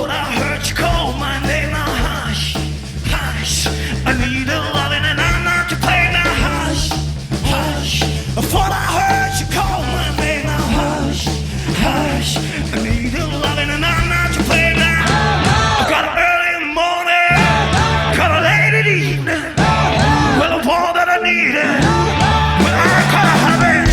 Before I hurt you, call my name now. Hush, hush. I need a loving and I'm not to play now. Hush, hush. Before I hurt you, call my name now. Hush, hush. I need a loving and I'm not to play now. I got an early morning, got a late in the evening. Well, the one that I needed, well, I gotta have it.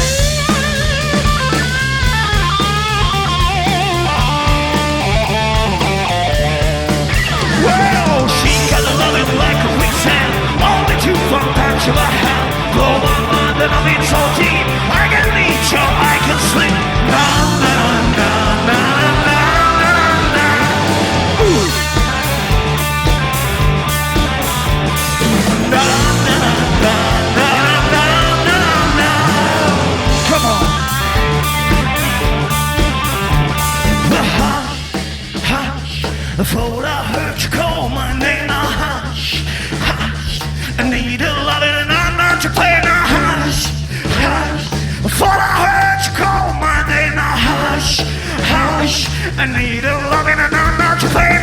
Well, she got a loving like a quicksand, only too far back to my hand. Blow my mind and I'm in so deep, I can reach or I can sleep. Na na na na na na na. Ooh. Na na na na na na na. Come on. Hush, hush. Before I hurt you, call my name now. Hush, hush. I need a loving and I'm not your player now. Hush, hush. Before I hurt you, call my name now. Hush, hush. I need a loving and I'm not your player.